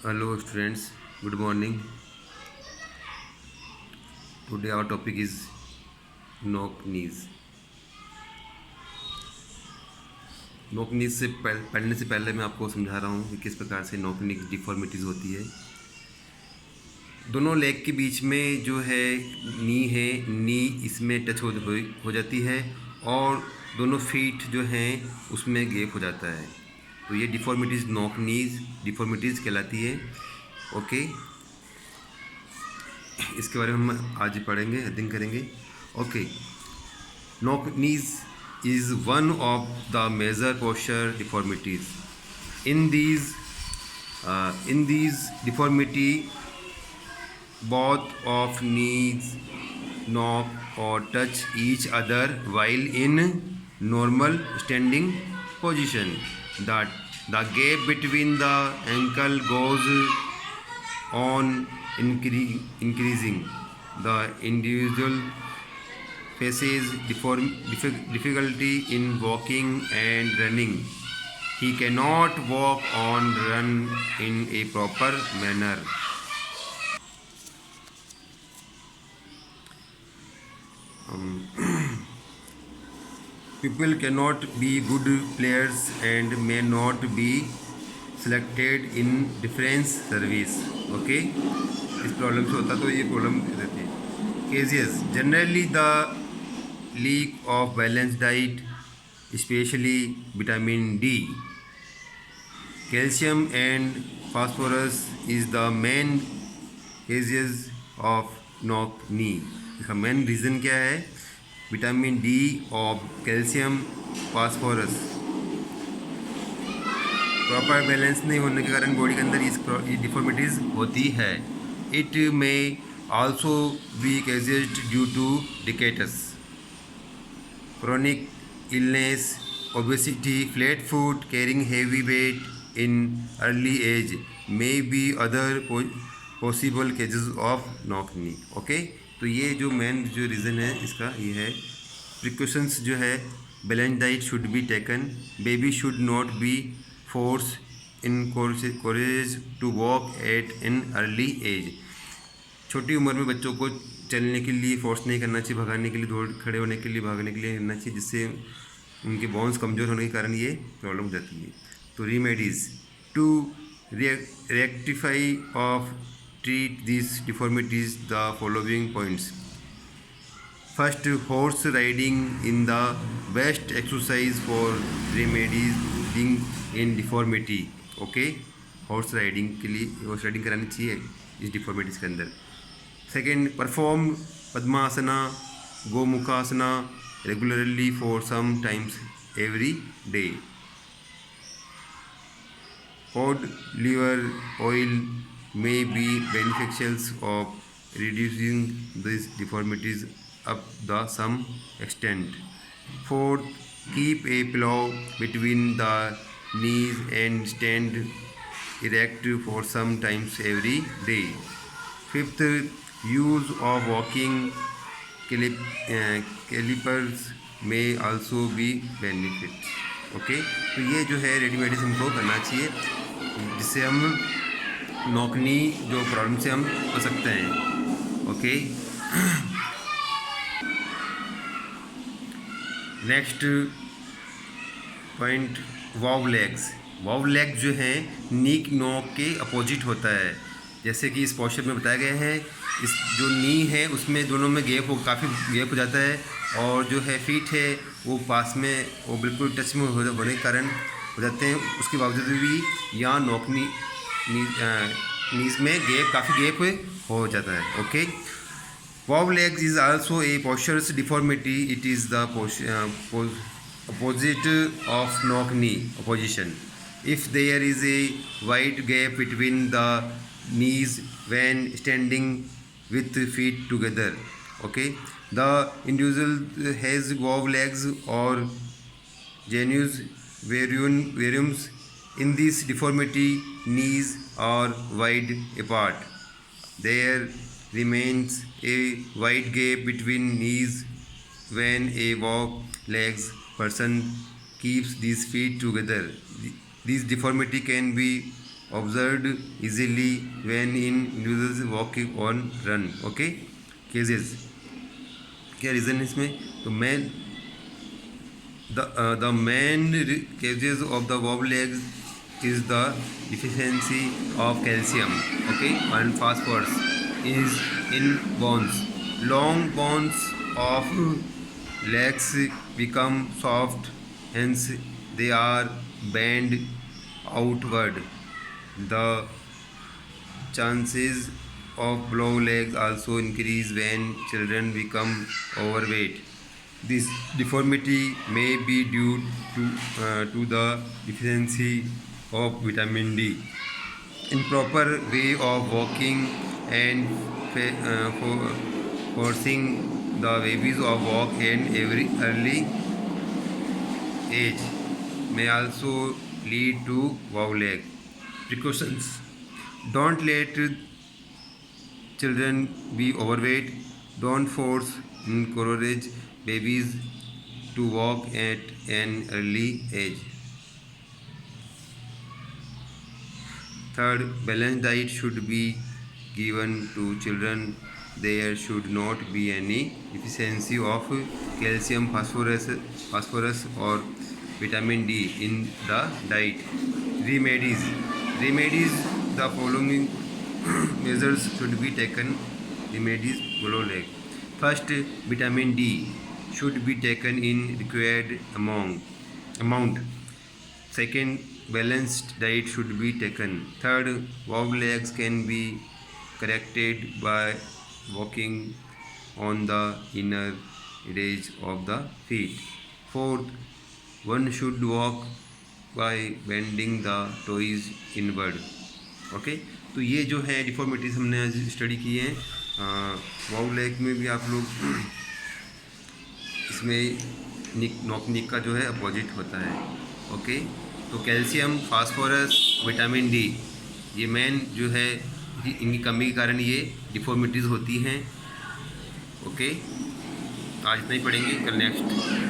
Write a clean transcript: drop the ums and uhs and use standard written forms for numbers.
Hello students, good morning. Today our topic is knock knees. knock knees से पढ़ने से पहले मैं आपको समझा रहा हूँ कि किस प्रकार से knock knee डिफॉर्मिटीज़ होती है। दोनों लेग के बीच में जो है नी इसमें टच हो जाती है और दोनों फीट जो हैं उसमें गैप हो जाता है। तो ये डिफॉर्मिटीज़ knock knees डिफॉर्मिटीज़ कहलाती है। ओके, इसके बारे में हम आज पढ़ेंगे, अध्ययन करेंगे। Okay, knock knees is one of the major posture deformities. In these deformity, both of knees knock or touch each other while in normal standing position. The gap between the ankle goes on increasing. The individual faces difficulty in walking and running. He cannot walk or run in a proper manner. People cannot be good players and may not be selected in defense service. Okay, इस problem से होता तो ये problem रहती है। Cases generally the lack of balanced diet, especially vitamin D, calcium and phosphorus is the main causes of knock knee. इसका main reason क्या है? विटामिन डी और कैल्शियम, फास्फोरस प्रॉपर बैलेंस नहीं होने के कारण बॉडी के अंदर ये डिफॉर्मिटीज़ होती है। It may also be caused due to defects, chronic illness, obesity, flat foot, carrying heavy weight in early age may be other possible causes of knock knee. Okay, तो ये जो मेन जो reason है इसका ये है। प्रिकॉशंस जो है, balance diet should be taken, baby should not be force encourage to walk at in early age. छोटी उम्र में बच्चों को चलने के लिए फोर्स नहीं करना चाहिए, भगाने के लिए, दौड़ खड़े होने के लिए, भागने के लिए करना चाहिए, जिससे उनके बोन्स कमज़ोर होने के कारण ये प्रॉब्लम हो जाती है। तो remedies to rectify of treat this deformities the following points. First, horse riding in the best exercise for remedying in deformity. Okay, horse riding के लिए हॉर्स राइडिंग करानी चाहिए इस डिफॉर्मिटीज़ के अंदर। Second, perform padmasana, gomukhasana regularly for some times every day. Cod liver oil may be beneficial of reducing these deformities up to some extent. Fourth, keep a pillow between the knees and stand erect for some times every day. Fifth, use of walking calipers may also be benefit. Okay, तो ये जो है रेडीमेडीज हमको करना चाहिए जिससे हम knock knee जो प्रॉब्लम से हम बच सकते हैं। ओके, नेक्स्ट पॉइंट, वाव लेग्स। वाव लेग जो है नीक नॉक के अपोजिट होता है, जैसे कि इस पोस्चर में बताया गया है। इस जो नी है उसमें दोनों में काफ़ी गैप हो जाता है, और जो है फीट है वो पास में, वो बिल्कुल टच में होने के कारण हो जाते हैं। उसके बावजूद भी यहाँ नॉकनी नीज में काफ़ी गैप हो जाता है। Okay, wow legs is also a postures deformity. It is the opposite of knock knee opposition. If there is a wide gap between the knees when standing with feet together, okay, the individual has wav legs or genius variums. In this deformity, knees are wide apart. There remains a wide gap between knees when a wav legs person keeps these feet together. This deformity can be observed easily when in individuals walking on run. Okay, cases क्या reason है इसमें? तो the main causes of the wobble legs is the deficiency of calcium, okay, and phosphorus is in bones. Long bones of legs become soft, hence they are bent outward. The chances of blow legs also increase when children become overweight. This deformity may be due to the deficiency of vitamin D. Improper way of walking and forcing the babies of walk in every early age may also lead to wow leg. Precautions: don't let children be overweight. Don't force encourage babies to walk at an early age. Third, balanced diet should be given to children. There should not be any deficiency of calcium, phosphorus or vitamin D in the diet. Remedies: the following measures should be taken. Remedies below leg. First, vitamin D should be taken in required amount. Second, balanced diet should be taken. Third, wobble legs can be corrected by walking on the inner edge of the feet. Fourth, one should walk by bending the toes inward. Okay, तो ये जो है deformities हमने आज study की हैं. Wow leg में भी आप लोग इसमें नॉक निक का जो है अपोजिट होता है. ओके, तो कैल्शियम, फास्फोरस, विटामिन डी, ये मेन जो है इनकी कमी के कारण ये डिफॉर्मिटीज़ होती हैं. ओके, आज इतना ही पढ़ेंगे, कल नेक्स्ट